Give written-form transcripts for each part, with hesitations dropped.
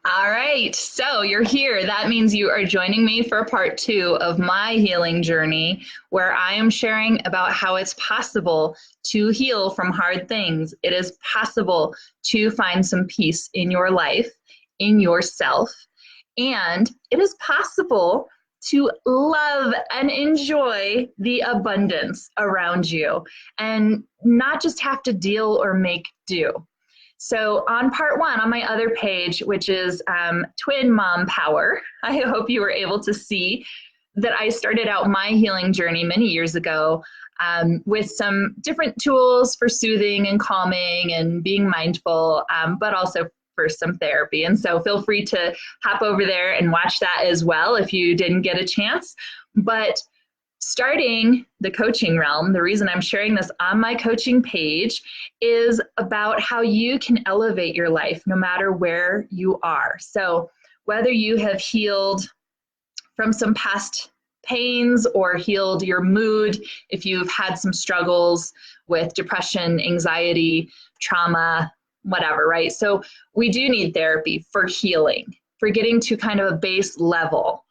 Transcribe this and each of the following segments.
All right, so you're here. That means you are joining me for part two of my healing journey, where I am sharing about how it's possible to heal from hard things. It is possible to find some peace in your life, in yourself, and it is possible to love and enjoy the abundance around you and not just have to deal or make do. So on part one, on my other page, which is Twin Mom Power, I hope you were able to see that I started out my healing journey many years ago with some different tools for soothing and calming and being mindful, but also for some therapy. And so feel free to hop over there and watch that as well if you didn't get a chance. But starting the coaching realm, the reason I'm sharing this on my coaching page is about how you can elevate your life no matter where you are. So whether you have healed from some past pains or healed your mood, if you've had some struggles with depression, anxiety, trauma, whatever, right? So we do need therapy for healing, for getting to kind of a base level.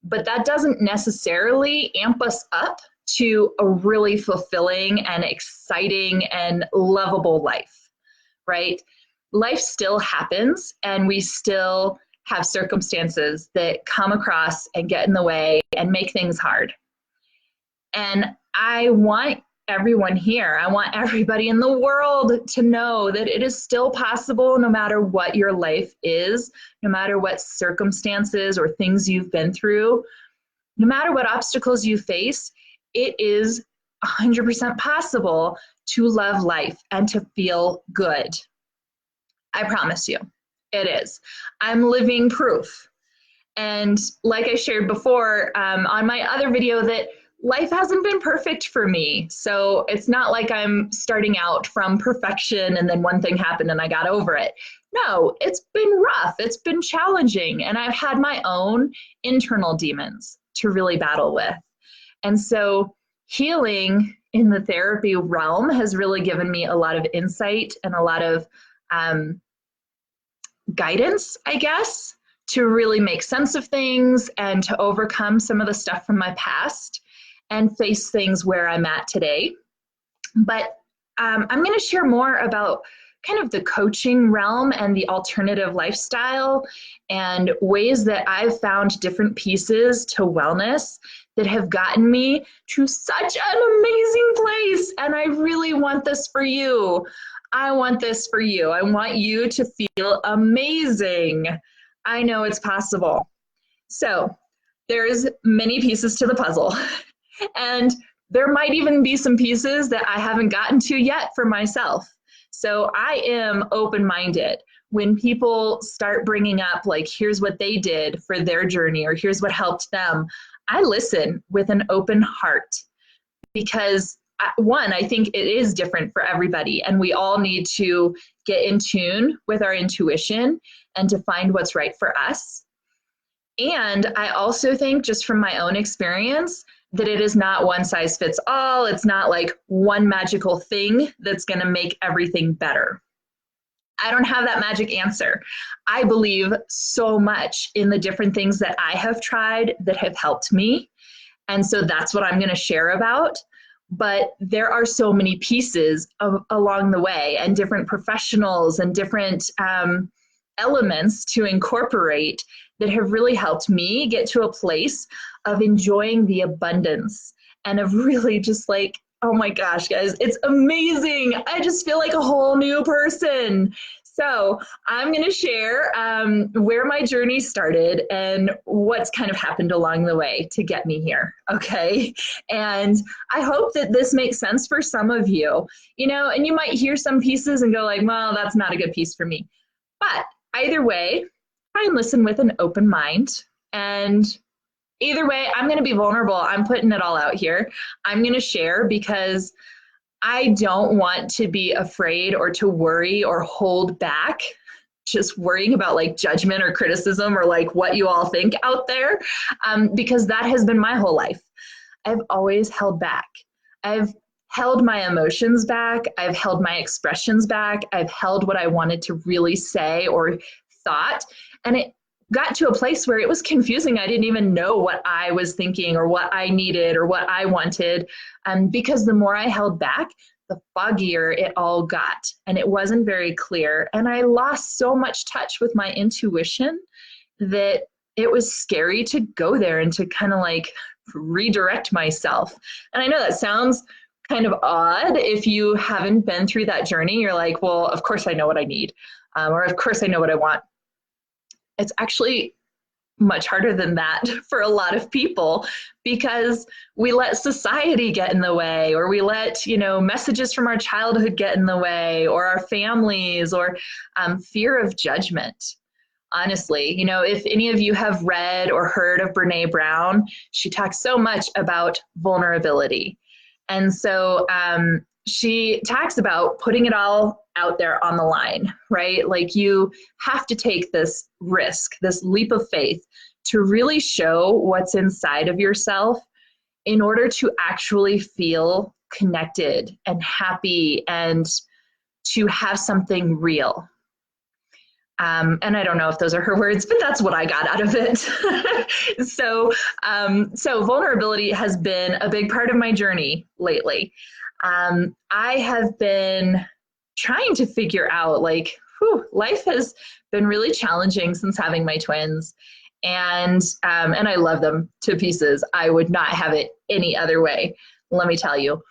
But that doesn't necessarily amp us up to a really fulfilling and exciting and lovable life, right? Life still happens and we still have circumstances that come across and get in the way and make things hard. And I want everyone here, I want everybody in the world to know that it is still possible no matter what your life is, no matter what circumstances or things you've been through, no matter what obstacles you face, it is 100% possible to love life and to feel good. I promise you, it is. I'm living proof. And like I shared before on my other video, that life hasn't been perfect for me. So it's not like I'm starting out from perfection and then one thing happened and I got over it. No, it's been rough. It's been challenging. And I've had my own internal demons to really battle with. And so healing in the therapy realm has really given me a lot of insight and a lot of guidance, I guess, to really make sense of things and to overcome some of the stuff from my past and face things where I'm at today. But I'm going to share more about kind of the coaching realm and the alternative lifestyle and ways that I've found different pieces to wellness that have gotten me to such an amazing place. And I really want this for you. I want this for you. I want you to feel amazing. I know it's possible. So there's many pieces to the puzzle. And there might even be some pieces that I haven't gotten to yet for myself. So I am open-minded. When people start bringing up, like, here's what they did for their journey, or here's what helped them, I listen with an open heart. Because one, I think it is different for everybody, and we all need to get in tune with our intuition and to find what's right for us. And I also think, just from my own experience, that it is not one size fits all. It's not like one magical thing that's going to make everything better. I don't have that magic answer. I believe so much in the different things that I have tried that have helped me. And so that's what I'm going to share about. But there are so many pieces along the way, and different professionals and different elements to incorporate that have really helped me get to a place of enjoying the abundance and of really just like, oh my gosh, guys, it's amazing. I just feel like a whole new person. So I'm going to share where my journey started and what's kind of happened along the way to get me here. Okay. And I hope that this makes sense for some of you, you know, and you might hear some pieces and go like, well, that's not a good piece for me. But either way, try and listen with an open mind. And either way, I'm going to be vulnerable. I'm putting it all out here. I'm going to share because I don't want to be afraid or to worry or hold back, just worrying about like judgment or criticism or like what you all think out there, because that has been my whole life. I've always held back. I've held my emotions back. I've held my expressions back. I've held what I wanted to really say or thought. And it got to a place where it was confusing. I didn't even know what I was thinking or what I needed or what I wanted, because the more I held back, the foggier it all got, and it wasn't very clear. And I lost so much touch with my intuition that it was scary to go there and to kind of like redirect myself. And I know that sounds kind of odd if you haven't been through that journey. You're like, well, of course I know what I need, or of course I know what I want. It's actually much harder than that for a lot of people, because we let society get in the way, or we let, messages from our childhood get in the way, or our families, or fear of judgment. Honestly, if any of you have read or heard of Brene Brown, she talks so much about vulnerability. And so she talks about putting it all out there on the line, right? Like, you have to take this risk, this leap of faith, to really show what's inside of yourself in order to actually feel connected and happy and to have something real. And I don't know if those are her words, but that's what I got out of it. So vulnerability has been a big part of my journey lately. I have been trying to figure out, like, life has been really challenging since having my twins, and I love them to pieces. I would not have it any other way, let me tell you.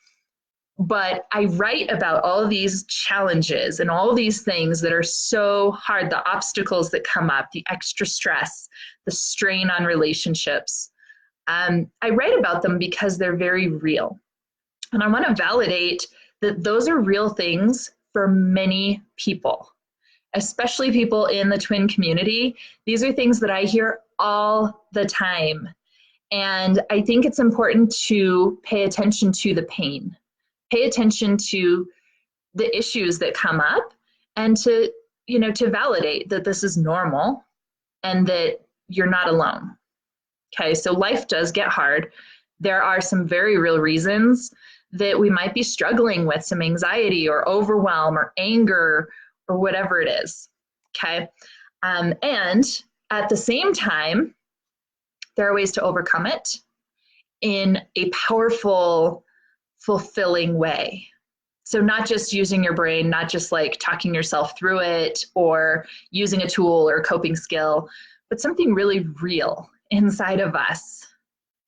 But I write about all these challenges and all these things that are so hard, the obstacles that come up, the extra stress, the strain on relationships. I write about them because they're very real. And I want to validate that those are real things for many people, especially people in the twin community. These are things that I hear all the time. And I think it's important to pay attention to the pain. Pay attention to the issues that come up, and to validate that this is normal and that you're not alone. Okay, so life does get hard. There are some very real reasons that we might be struggling with some anxiety or overwhelm or anger or whatever it is. Okay, and at the same time, there are ways to overcome it in a powerful, fulfilling way. So not just using your brain, not just like talking yourself through it or using a tool or a coping skill, but something really real inside of us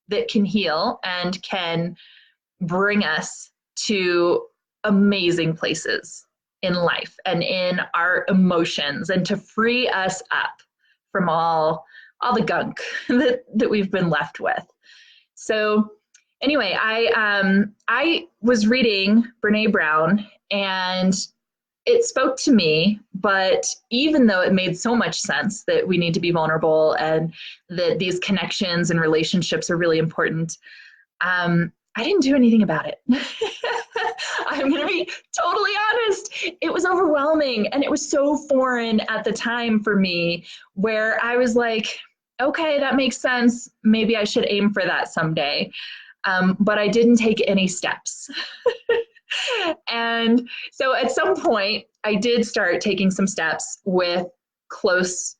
that can heal and can bring us to amazing places in life and in our emotions, and to free us up from all the gunk that we've been left with. So anyway, I was reading Brene Brown, and it spoke to me, but even though it made so much sense that we need to be vulnerable and that these connections and relationships are really important, I didn't do anything about it. I'm going to be totally honest. It was overwhelming, and it was so foreign at the time for me, where I was like, okay, that makes sense. Maybe I should aim for that someday. But I didn't take any steps. And so at some point, I did start taking some steps with close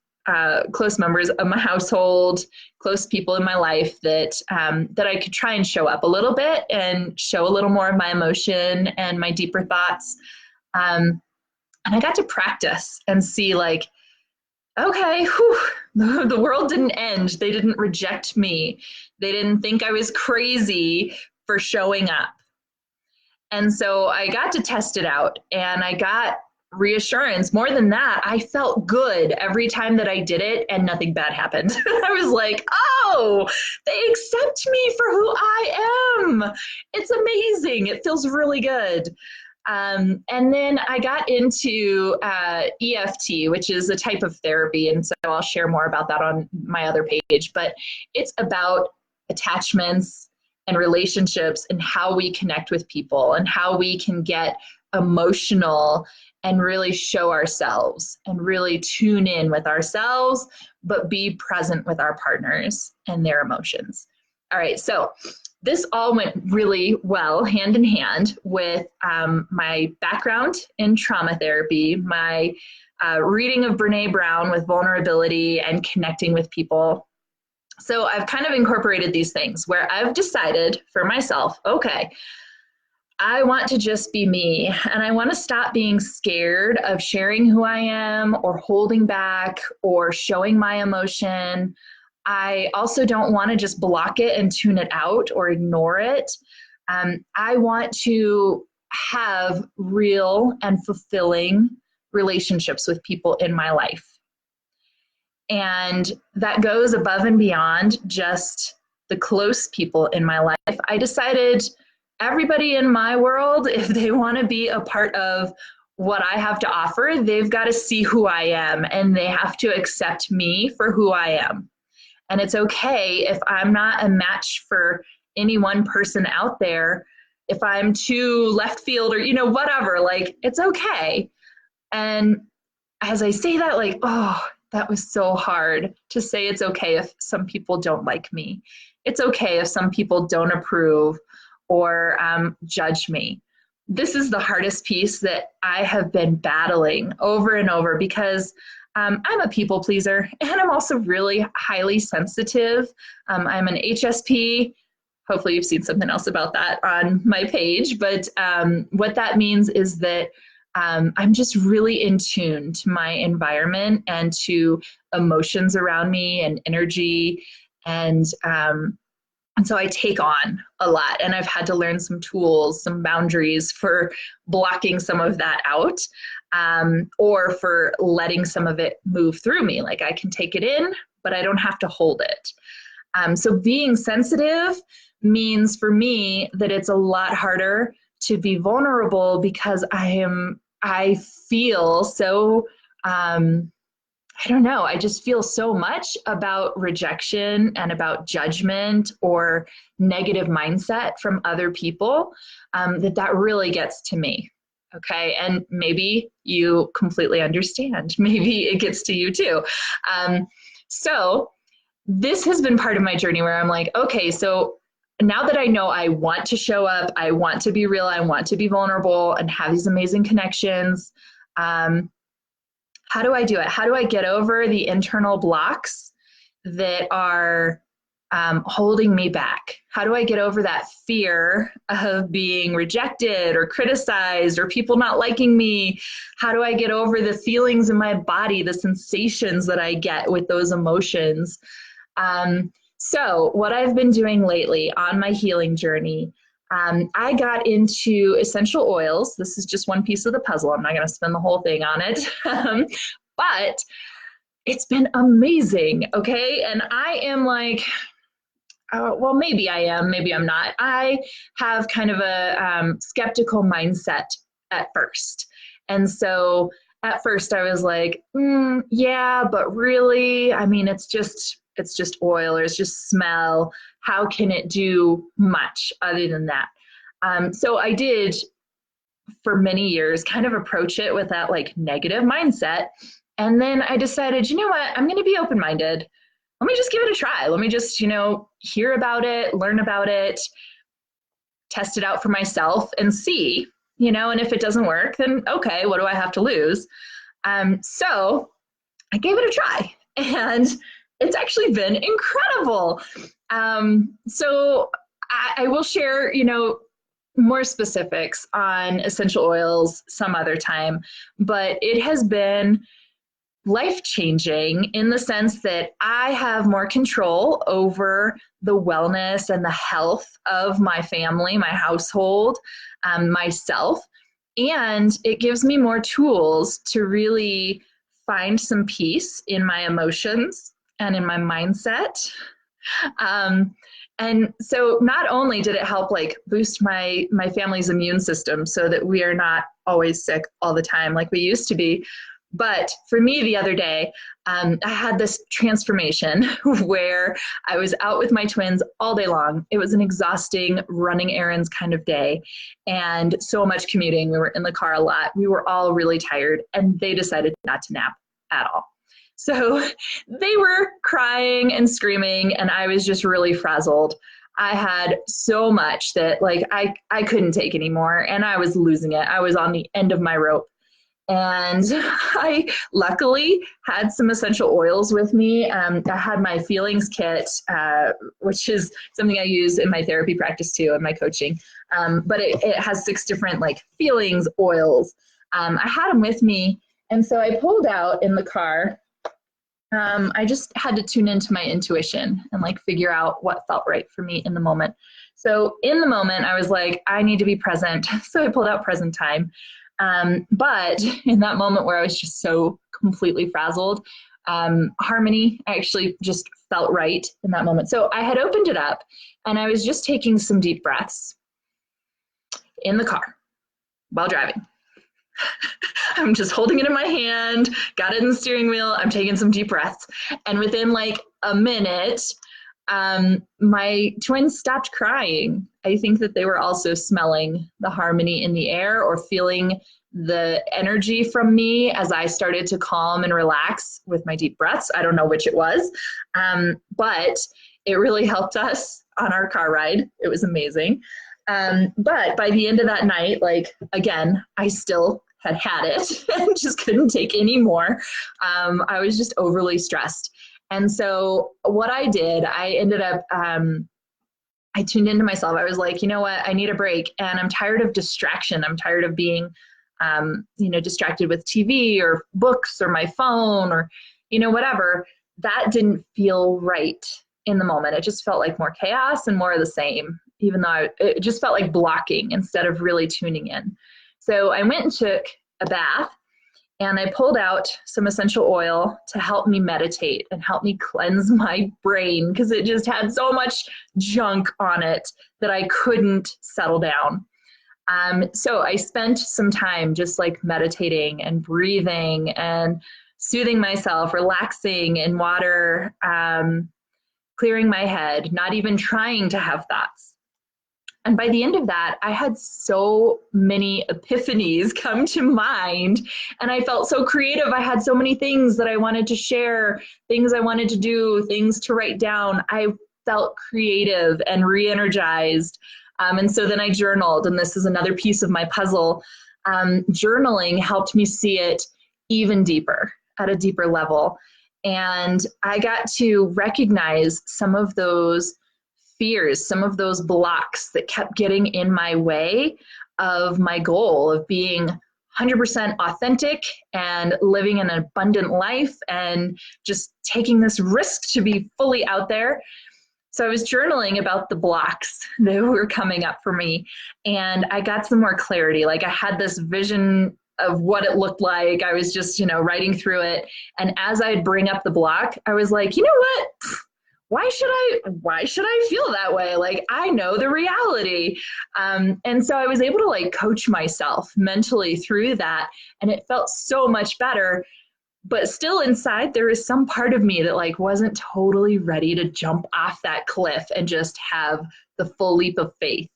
members of my household, close people in my life that I could try and show up a little bit and show a little more of my emotion and my deeper thoughts. And I got to practice and see, like, okay, the world didn't end. They didn't reject me. They didn't think I was crazy for showing up. And so I got to test it out, and I got reassurance. More than that, I felt good every time that I did it, and nothing bad happened. I was like, oh, they accept me for who I am. It's amazing. It feels really good. And then I got into EFT, which is a type of therapy. And so I'll share more about that on my other page. But it's about attachments and relationships and how we connect with people and how we can get emotional and really show ourselves and really tune in with ourselves, but be present with our partners and their emotions. All right, so this all went really well hand in hand with my background in trauma therapy, my reading of Brene Brown with vulnerability and connecting with people. So I've kind of incorporated these things where I've decided for myself, okay, I want to just be me, and I want to stop being scared of sharing who I am or holding back or showing my emotion. I also don't want to just block it and tune it out or ignore it. I want to have real and fulfilling relationships with people in my life. And that goes above and beyond just the close people in my life. I decided everybody in my world, if they want to be a part of what I have to offer, they've got to see who I am and they have to accept me for who I am. And it's okay if I'm not a match for any one person out there, if I'm too left field or, whatever, like, it's okay. And as I say that, like, oh, that was so hard to say it's okay if some people don't like me. It's okay if some people don't approve or judge me. This is the hardest piece that I have been battling over and over because I'm a people pleaser and I'm also really highly sensitive. I'm an HSP. Hopefully you've seen something else about that on my page, but what that means is that I'm just really in tune to my environment and to emotions around me and energy, and so I take on a lot, and I've had to learn some tools, some boundaries for blocking some of that out, or for letting some of it move through me. Like, I can take it in, but I don't have to hold it. So being sensitive means for me that it's a lot harder to be vulnerable because I feel so, I don't know, I just feel so much about rejection and about judgment or negative mindset from other people that really gets to me. Okay, and maybe you completely understand. Maybe it gets to you too. So this has been part of my journey where I'm like, okay, so now that I know I want to show up, I want to be real, I want to be vulnerable and have these amazing connections, how do I do it? How do I get over the internal blocks that are holding me back? How do I get over that fear of being rejected or criticized or people not liking me? How do I get over the feelings in my body, the sensations that I get with those emotions? So what I've been doing lately on my healing journey, I got into essential oils. This is just one piece of the puzzle. I'm not going to spend the whole thing on it, but it's been amazing. Okay. And I am like, well, maybe I am, maybe I'm not. I have kind of a skeptical mindset at first. And so at first I was like, yeah, but really, I mean, it's just oil or it's just smell. How can it do much other than that? So I did for many years kind of approach it with that like negative mindset. And then I decided, you know what, I'm going to be open-minded. Let me just give it a try. Let me just, hear about it, learn about it, test it out for myself and see, and if it doesn't work, then okay, what do I have to lose? So I gave it a try and it's actually been incredible. So I will share, more specifics on essential oils some other time, but it has been life-changing in the sense that I have more control over the wellness and the health of my family, my household, myself, and it gives me more tools to really find some peace in my emotions and in my mindset. And so not only did it help like boost my family's immune system so that we are not always sick all the time like we used to be, but for me the other day, I had this transformation where I was out with my twins all day long. It was an exhausting running errands kind of day and so much commuting. We were in the car a lot. We were all really tired and they decided not to nap at all. So they were crying and screaming and I was just really frazzled. I had so much that like I couldn't take anymore, and I was losing it. I was on the end of my rope. And I luckily had some essential oils with me. I had my feelings kit, which is something I use in my therapy practice too, and my coaching. But it has 6 different like feelings oils. I had them with me. And so I pulled out in the car. I just had to tune into my intuition and like figure out what felt right for me in the moment. So in the moment, I was like, I need to be present. So I pulled out present time. But in that moment where I was just so completely frazzled, harmony actually just felt right in that moment. So I had opened it up and I was just taking some deep breaths in the car while driving. I'm just holding it in my hand, got it in the steering wheel, I'm taking some deep breaths. And within like a minute, my twins stopped crying. I think that they were also smelling the harmony in the air or feeling the energy from me as I started to calm and relax with my deep breaths. I don't know which it was, but it really helped us on our car ride. It was amazing. But by the end of that night, like, again, I still had it and just couldn't take any more. I was just overly stressed. And so what I did, I ended up, I tuned into myself. I was like, you know what, I need a break. And I'm tired of distraction. I'm tired of being, distracted with TV or books or my phone or, whatever. That didn't feel right in the moment. It just felt like more chaos and more of the same, even though it just felt like blocking instead of really tuning in. So I went and took a bath and I pulled out some essential oil to help me meditate and help me cleanse my brain because it just had so much junk on it that I couldn't settle down. So I spent some time just like meditating and breathing and soothing myself, relaxing in water, clearing my head, not even trying to have thoughts. And by the end of that, I had so many epiphanies come to mind, and I felt so creative. I had so many things that I wanted to share, things I wanted to do, things to write down. I felt creative and re-energized. And so then I journaled, and this is another piece of my puzzle. Journaling helped me see it even deeper, at a deeper level. And I got to recognize some of those fears, some of those blocks that kept getting in my way of my goal of being 100% authentic and living an abundant life and just taking this risk to be fully out there. So I was journaling about the blocks that were coming up for me, and I got some more clarity. Like I had this vision of what it looked like. I was just, writing through it. And as I'd bring up the block, I was like, you know what? Why should I feel that way? Like, I know the reality. And so I was able to like coach myself mentally through that. And it felt so much better. But still inside, there is some part of me that like wasn't totally ready to jump off that cliff and just have the full leap of faith.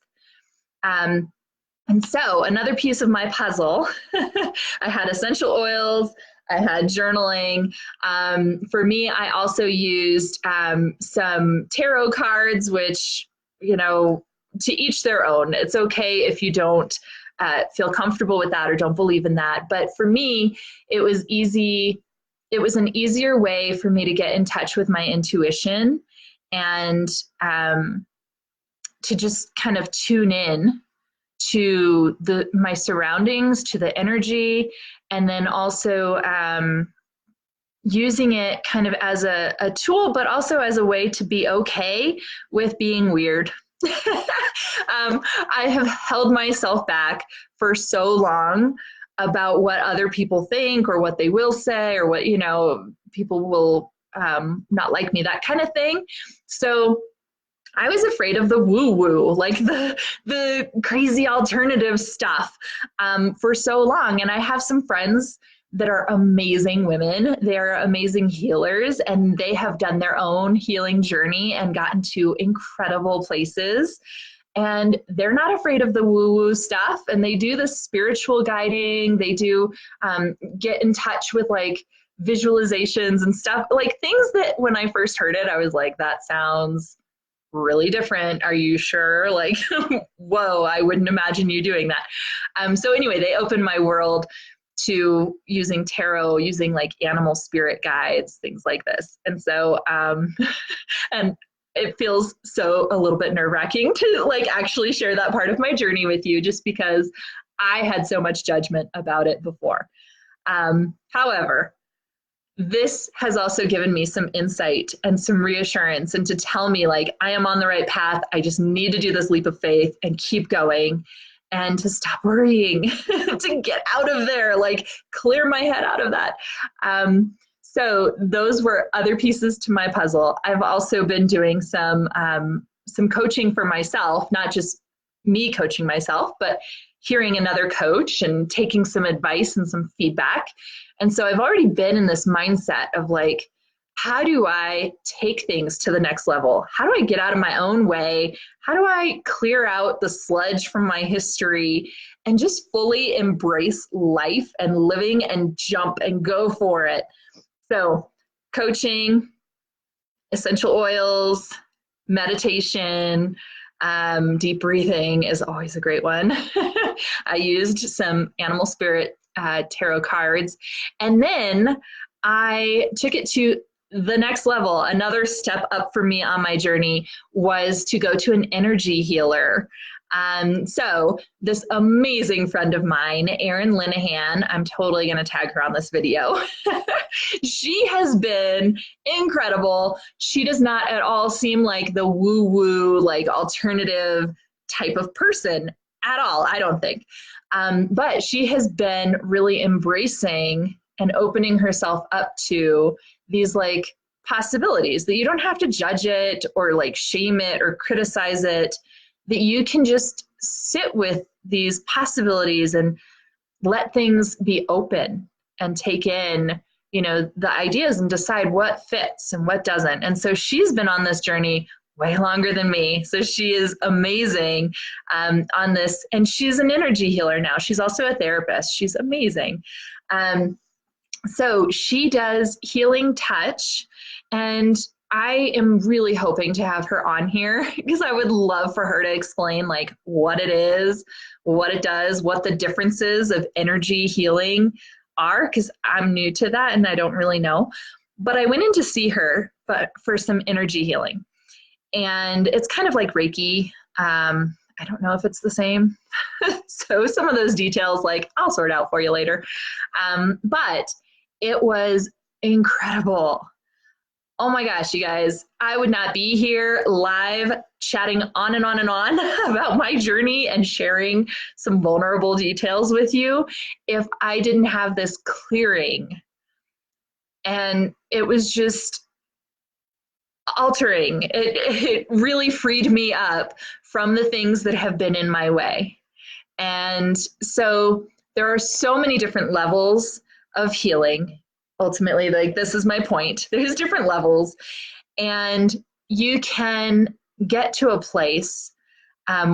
And so another piece of my puzzle, I had essential oils, I had journaling. For me, I also used some tarot cards, which, to each their own. It's okay if you don't feel comfortable with that or don't believe in that. But for me, it was easy. It was an easier way for me to get in touch with my intuition and to just kind of tune in to my surroundings, to the energy, and then also using it kind of as a tool, but also as a way to be okay with being weird. I have held myself back for so long about what other people think or what they will say or what, people will not like me, that kind of thing. So I was afraid of the woo-woo, like the crazy alternative stuff for so long. And I have some friends that are amazing women. They're amazing healers, and they have done their own healing journey and gotten to incredible places. And they're not afraid of the woo-woo stuff. And they do the spiritual guiding. They do get in touch with like visualizations and stuff, like things that when I first heard it, I was like, that sounds really different. Are you sure? Like, whoa, I wouldn't imagine you doing that. So anyway, they opened my world to using tarot, using like animal spirit guides, things like this. And so, and it feels so a little bit nerve-wracking to like actually share that part of my journey with you, just because I had so much judgment about it before. However, this has also given me some insight and some reassurance, and to tell me like I am on the right path. I just need to do this leap of faith and keep going, and to stop worrying, to get out of there, like clear my head out of that. So those were other pieces to my puzzle. I've also been doing some coaching for myself, not just me coaching myself, but hearing another coach and taking some advice and some feedback. And so I've already been in this mindset of like, how do I take things to the next level? How do I get out of my own way? How do I clear out the sludge from my history and just fully embrace life and living and jump and go for it? So coaching, essential oils, meditation, deep breathing is always a great one. I used some animal spirit tarot cards, and then I took it to the next level. Another step up for me on my journey was to go to an energy healer. So this amazing friend of mine, Erin Linehan, I'm totally going to tag her on this video. She has been incredible. She does not at all seem like the woo-woo, like alternative type of person at all, I don't think. But she has been really embracing and opening herself up to these like possibilities, that you don't have to judge it or like shame it or criticize it, that you can just sit with these possibilities and let things be open and take in, you know, the ideas and decide what fits and what doesn't. And so she's been on this journey way longer than me. So she is amazing on this. And she's an energy healer now. She's also a therapist. She's amazing. So she does healing touch, and I am really hoping to have her on here because I would love for her to explain like what it is, what it does, what the differences of energy healing are, because I'm new to that and I don't really know. But I went in to see her for some energy healing, and it's kind of like Reiki. I don't know if it's the same. So some of those details, like I'll sort out for you later. But it was incredible. Oh my gosh, you guys, I would not be here live chatting on and on and on about my journey and sharing some vulnerable details with you if I didn't have this clearing. And it was just altering. It really freed me up from the things that have been in my way. And so there are so many different levels of healing. Ultimately, like this is my point. There's different levels, and you can get to a place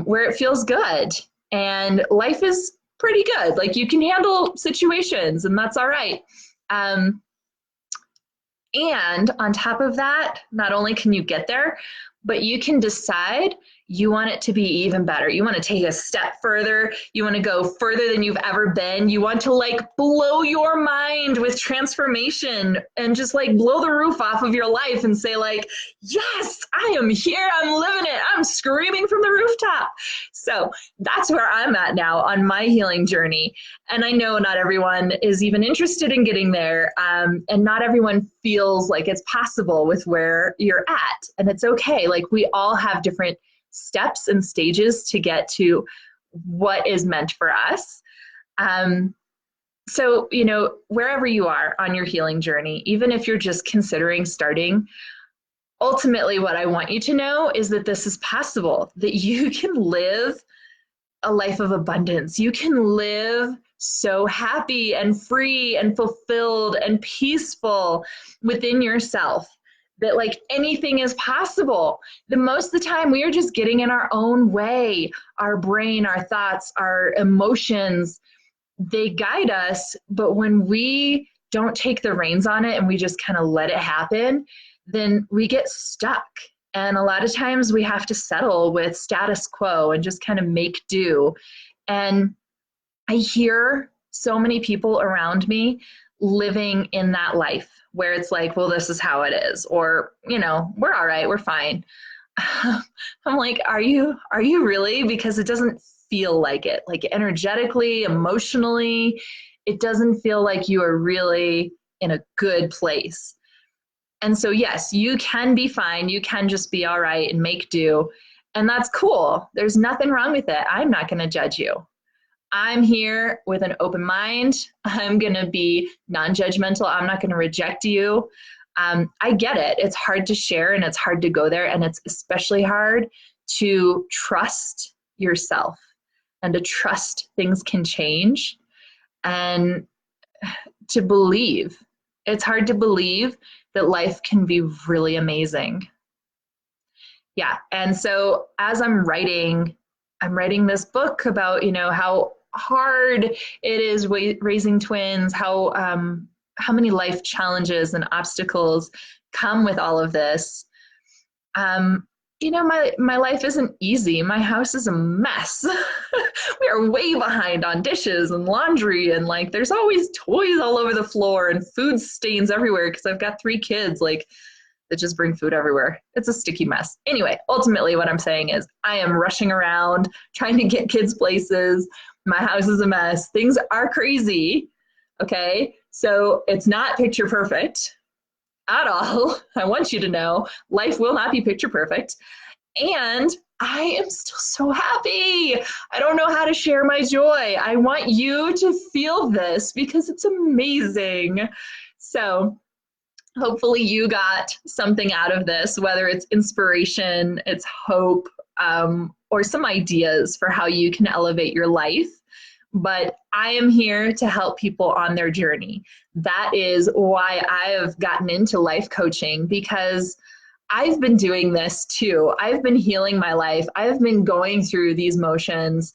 where it feels good and life is pretty good. Like you can handle situations, and that's all right. And on top of that, not only can you get there, but you can decide you want it to be even better. You want to take a step further. You want to go further than you've ever been. You want to like blow your mind with transformation and just like blow the roof off of your life and say like, yes, I am here. I'm living it. I'm screaming from the rooftop. So that's where I'm at now on my healing journey. And I know not everyone is even interested in getting there. And not everyone feels like it's possible with where you're at. And it's okay. Like we all have different steps and stages to get to what is meant for us. So, you know, wherever you are on your healing journey, even if you're just considering starting, ultimately what I want you to know is that this is possible, that you can live a life of abundance. You can live so happy and free and fulfilled and peaceful within yourself, that like anything is possible. The most of the time we are just getting in our own way. Our brain, our thoughts, our emotions, they guide us. But when we don't take the reins on it and we just kind of let it happen, then we get stuck And a lot of times we have to settle with status quo and just kind of make do. And I hear so many people around me living in that life where it's like, well, this is how it is, or, you know, we're all right, we're fine. I'm like, are you really? Because it doesn't feel like it. Like energetically, emotionally, it doesn't feel like you are really in a good place. And so, yes, you can be fine. You can just be all right and make do. And that's cool. There's nothing wrong with it. I'm not going to judge you. I'm here with an open mind. I'm going to be non-judgmental. I'm not going to reject you. I get it. It's hard to share and it's hard to go there. And it's especially hard to trust yourself and to trust things can change and to believe. It's hard to believe that life can be really amazing. Yeah. And so as I'm writing this book about, you know, how hard it is raising twins, how many life challenges and obstacles come with all of this. You know, my life isn't easy. My house is a mess. We are way behind on dishes and laundry, and like there's always toys all over the floor and food stains everywhere because I've got 3 kids like that just bring food everywhere. It's a sticky mess. Anyway, ultimately what I'm saying is I am rushing around trying to get kids places. My house is a mess. Things are crazy. Okay? So it's not picture perfect at all. I want you to know life will not be picture perfect. And I am still so happy. I don't know how to share my joy. I want you to feel this because it's amazing. So hopefully you got something out of this, whether it's inspiration, it's hope, or some ideas for how you can elevate your life. But I am here to help people on their journey. That is why I have gotten into life coaching, because I've been doing this too. I've been healing my life. I've been going through these motions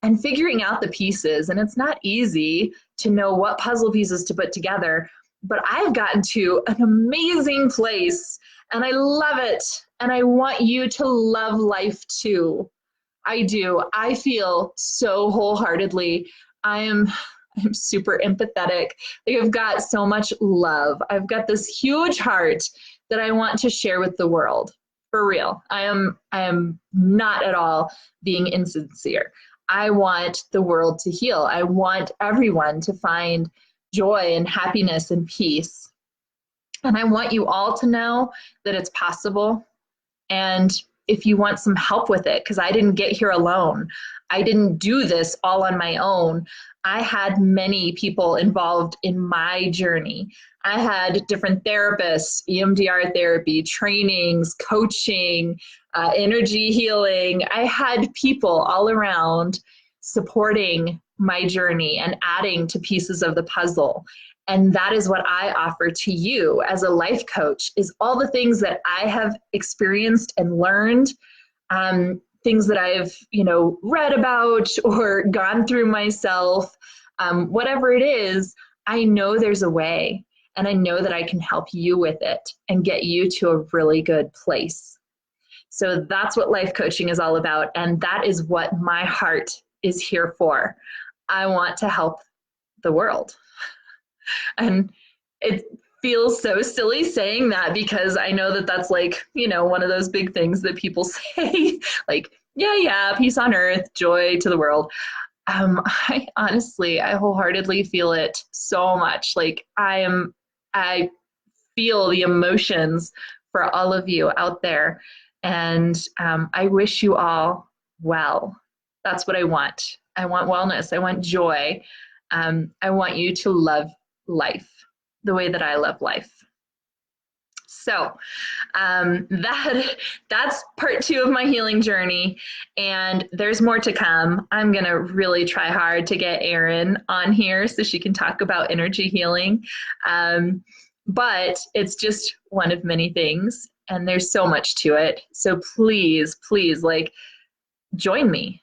and figuring out the pieces. And it's not easy to know what puzzle pieces to put together, but I've gotten to an amazing place and I love it. And I want you to love life too. I do. I feel so wholeheartedly. I'm super empathetic. I've got so much love. I've got this huge heart that I want to share with the world. For real. I am not at all being insincere. I want the world to heal. I want everyone to find joy and happiness and peace. And I want you all to know that it's possible. And if you want some help with it, because I didn't get here alone. I didn't do this all on my own. I had many people involved in my journey. I had different therapists, EMDR therapy, trainings, coaching, energy healing. I had people all around supporting my journey and adding to pieces of the puzzle. And that is what I offer to you as a life coach, is all the things that I have experienced and learned, things that I've, read about or gone through myself, whatever it is, I know there's a way, and I know that I can help you with it and get you to a really good place. So that's what life coaching is all about. And that is what my heart is here for. I want to help the world. And it feels so silly saying that, because I know that that's like, one of those big things that people say, like, yeah, peace on earth, joy to the world. I wholeheartedly feel it so much. Like I feel the emotions for all of you out there. And I wish you all well. That's what I want. I want wellness. I want joy. I want you to love life the way that I love life. So that's part 2 of my healing journey, and there's more to come. I'm going to really try hard to get Erin on here so she can talk about energy healing. But it's just one of many things, and there's so much to it. So please, join me.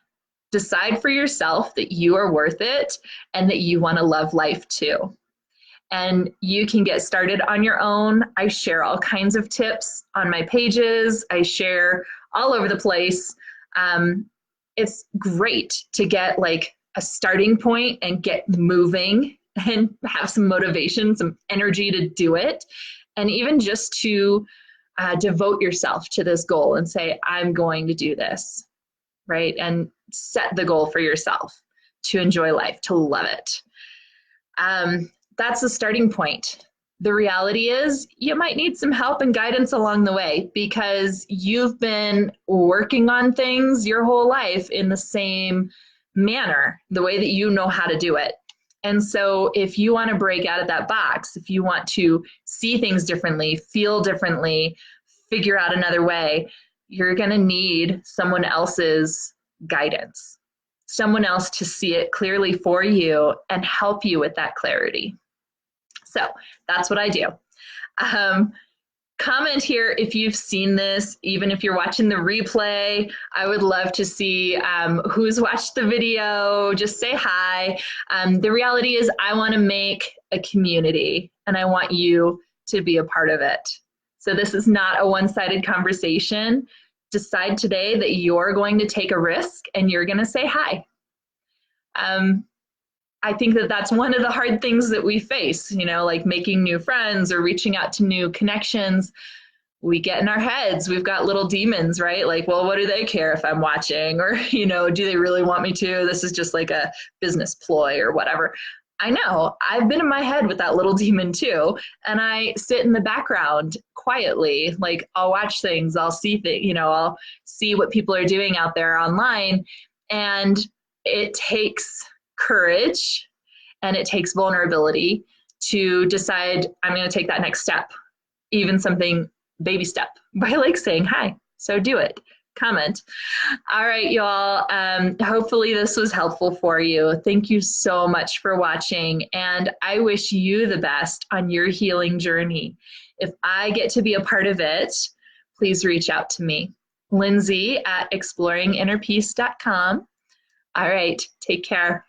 Decide for yourself that you are worth it and that you want to love life too. and you can get started on your own. I share all kinds of tips on my pages. I share all over the place. It's great to get like a starting point and get moving and have some motivation, some energy to do it. And even just to devote yourself to this goal and say, I'm going to do this, right? And set the goal for yourself to enjoy life, to love it. That's the starting point. The reality is you might need some help and guidance along the way because you've been working on things your whole life in the same manner, the way that you know how to do it. And so if you want to break out of that box, if you want to see things differently, feel differently, figure out another way, you're going to need someone else's guidance, someone else to see it clearly for you and help you with that clarity. So that's what I do. Comment here if you've seen this, even if you're watching the replay. I would love to see who's watched the video. Just say hi. The reality is I want to make a community and I want you to be a part of it. So this is not a one-sided conversation. Decide today that you're going to take a risk and you're going to say hi. I think that that's one of the hard things that we face, you know, like making new friends or reaching out to new connections. We get in our heads, we've got little demons, right? Like, well, what do they care if I'm watching? Or, you know, do they really want me to? This is just like a business ploy or whatever. I know, I've been in my head with that little demon too. And I sit in the background quietly, like I'll watch things, I'll see things, you know, I'll see what people are doing out there online. And it takes courage and it takes vulnerability to decide I'm going to take that next step, even something baby step by like saying hi. So do it. Comment. All right, y'all. Hopefully this was helpful for you. Thank you so much for watching. And I wish you the best on your healing journey. If I get to be a part of it, please reach out to me. Lindsay at exploringinnerpeace.com. All right, take care.